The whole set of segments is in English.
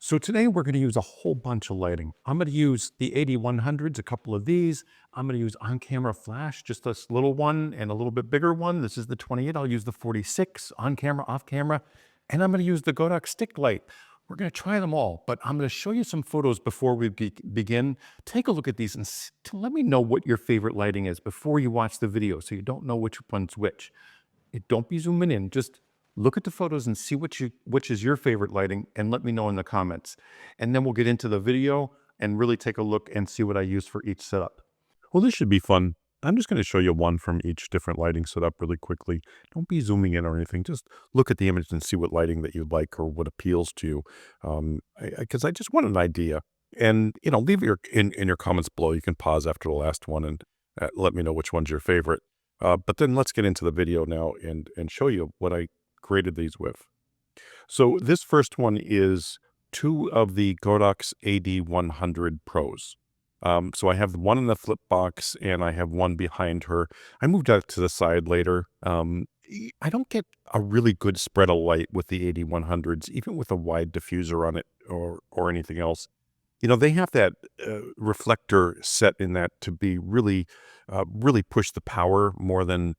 So today we're going to use a whole bunch of lighting. I'm going to use the AD100s, a couple of these. I'm going to use on-camera flash, just this little one and a little bit bigger one. This is the 28. I'll use the 46 on camera, off camera, and I'm going to use the Godox stick light. We're going to try them all, but I'm going to show you some photos before we begin. Take a look at these and let me know what your favorite lighting is before you watch the video, so you don't know which one's which. Don't be zooming in. Just look at the photos and see which is your favorite lighting, and let me know in the comments. And then we'll get into the video and really take a look and see what I use for each setup. Well, this should be fun. I'm just going to show you one from each different lighting setup really quickly. Don't be zooming in or anything. Just look at the image and see what lighting that you like or what appeals to you. Because I just want an idea. And, leave your in your comments below. You can pause after the last one and let me know which one's your favorite. But then let's get into the video now and show you what I created these with. So this first one is two of the Godox AD100 Pros. So I have one in the flip box and I have one behind her. I moved that to the side later. I don't get a really good spread of light with the AD100s, even with a wide diffuser on it or anything else. They have that reflector set in that to be really push the power more than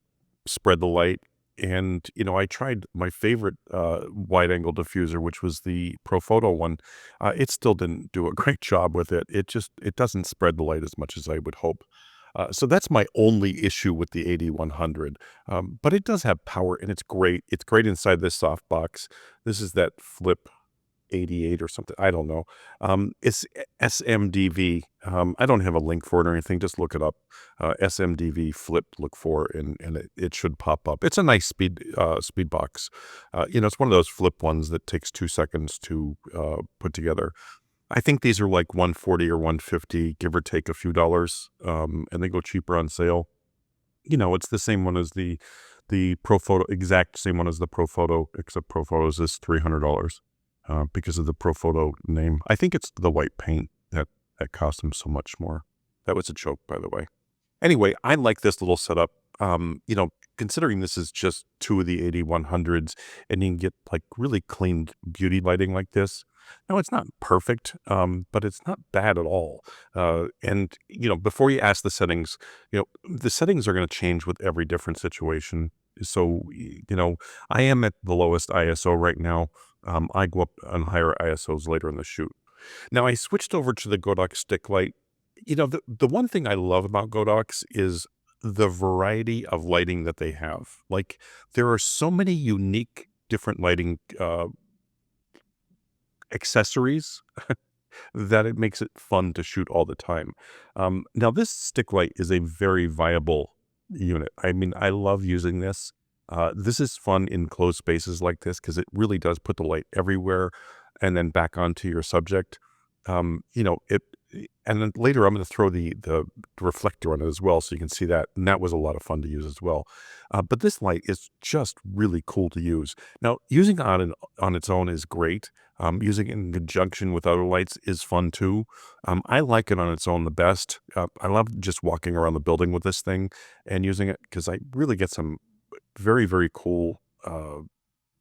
spread the light. And, I tried my favorite wide angle diffuser, which was the Profoto one. It still didn't do a great job with it. It doesn't spread the light as much as I would hope. So that's my only issue with the AD100. But it does have power and it's great. It's great inside this softbox. This is that flip 88 or something. I don't know. It's SMDV. I don't have a link for it or anything. Just look it up. SMDV flip, look for, and it should pop up. It's a nice speed box. It's one of those flip ones that takes 2 seconds to put together. I think these are like $140 or $150, give or take a few dollars. And they go cheaper on sale. It's the same one as the Profoto, exact same one as the Profoto, except Profoto's is $300. Because of the Profoto name. I think it's the white paint that cost them so much more. That was a joke, by the way. Anyway, I like this little setup. Considering this is just two of the AD100s, and you can get like really clean beauty lighting like this. Now, it's not perfect, but it's not bad at all. And before you ask the settings, the settings are going to change with every different situation. So, I am at the lowest ISO right now. I go up on higher ISOs later in the shoot. Now, I switched over to the Godox stick light. The one thing I love about Godox is the variety of lighting that they have. Like, there are so many unique different lighting accessories that it makes it fun to shoot all the time. Now, this stick light is a very viable unit. I mean, I love using this. This is fun in closed spaces like this because it really does put the light everywhere and then back onto your subject. And then later I'm going to throw the reflector on it as well so you can see that. And that was a lot of fun to use as well. But this light is just really cool to use. Now, using it on its own is great. Using it in conjunction with other lights is fun too. I like it on its own the best. I love just walking around the building with this thing and using it because I really get some very, very cool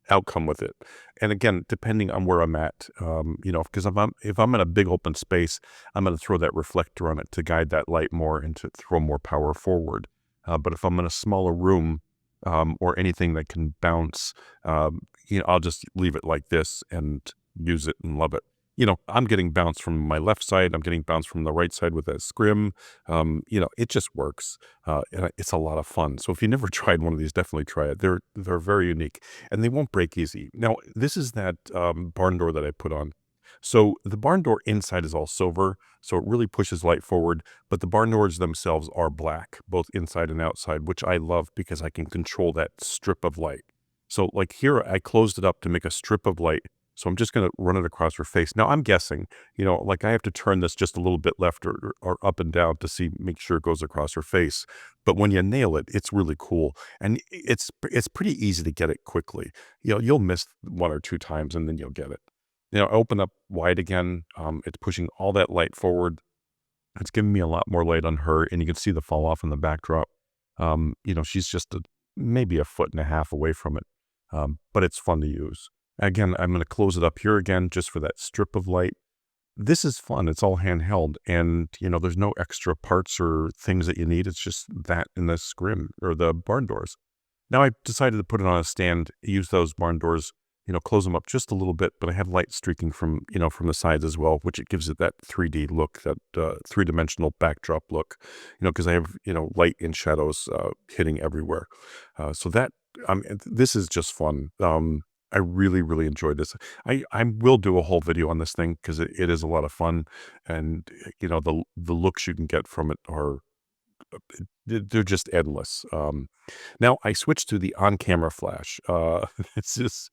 outcome with it. And again, depending on where I'm at, because if I'm in a big open space, I'm going to throw that reflector on it to guide that light more and to throw more power forward. But if I'm in a smaller room or anything that can bounce, I'll just leave it like this and use it and love it. I'm getting bounce from my left side. I'm getting bounce from the right side with that scrim. It just works. And it's a lot of fun. So if you never tried one of these, definitely try it. They're very unique and they won't break easy. Now, this is that barn door that I put on. So the barn door inside is all silver, so it really pushes light forward, but the barn doors themselves are black, both inside and outside, which I love because I can control that strip of light. So like here, I closed it up to make a strip of light. So I'm just going to run it across her face. Now I'm guessing, like I have to turn this just a little bit left or up and down to make sure it goes across her face. But when you nail it, it's really cool. And it's pretty easy to get it quickly. You'll miss 1 or 2 times and then you'll get it. Open up wide again. It's pushing all that light forward. It's giving me a lot more light on her, and you can see the fall off in the backdrop. She's just maybe 1.5 feet away from it, but it's fun to use. Again, I'm going to close it up here again just for that strip of light. This is fun. It's all handheld, and there's no extra parts or things that you need. It's just that and the scrim or the barn doors. Now I decided to put it on a stand, use those barn doors, close them up just a little bit, but I have light streaking from the sides as well, which it gives it that 3D look, that three-dimensional backdrop look, because I have, light and shadows hitting everywhere. So that, this is just fun. I really, really enjoyed this. I will do a whole video on this thing because it is a lot of fun, and the looks you can get from it are they're just endless. Now I switched to the on-camera flash. It's just,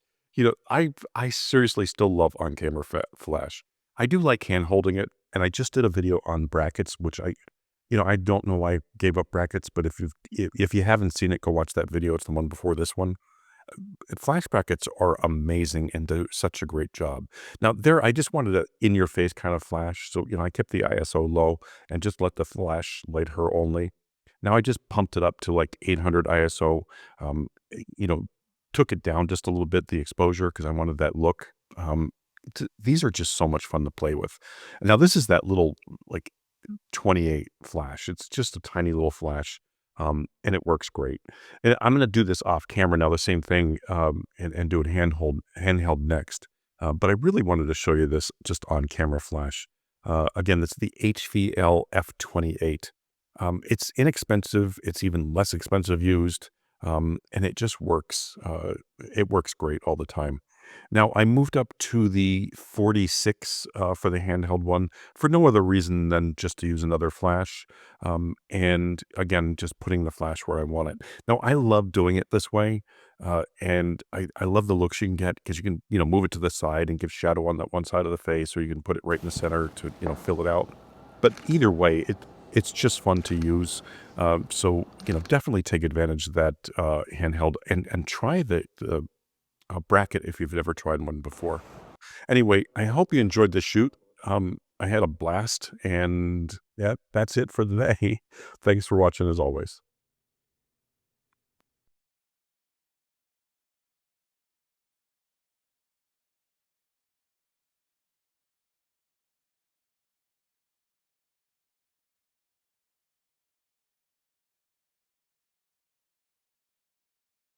I seriously still love on-camera flash. I do like hand holding it, and I just did a video on brackets, which I don't know why I gave up brackets, but if you haven't seen it, go watch that video. It's the one before this one. Flash brackets are amazing and do such a great job. Now there, I just wanted a in-your-face kind of flash, so I kept the ISO low and just let the flash light her only. Now I just pumped it up to like 800 ISO. Um, you know, took it down just a little bit, the exposure, because I wanted that look. Um, these are just so much fun to play with. Now this is that little like 28 flash. It's just a tiny little flash, and it works great. And I'm going to do this off camera now, the same thing, and do it handheld next. But I really wanted to show you this just on camera flash. Again, that's the HVL F28. It's inexpensive. It's even less expensive used, and it just works. It works great all the time. Now, I moved up to the 46 for the handheld one for no other reason than just to use another flash. And again, just putting the flash where I want it. Now, I love doing it this way. And I love the looks you can get because you can, move it to the side and give shadow on that one side of the face, or you can put it right in the center to, fill it out. But either way, it's just fun to use. So, definitely take advantage of that handheld and try the bracket if you've never tried one before. Anyway, I hope you enjoyed this shoot. I had a blast, and yeah, that's it for the day. Thanks for watching as always.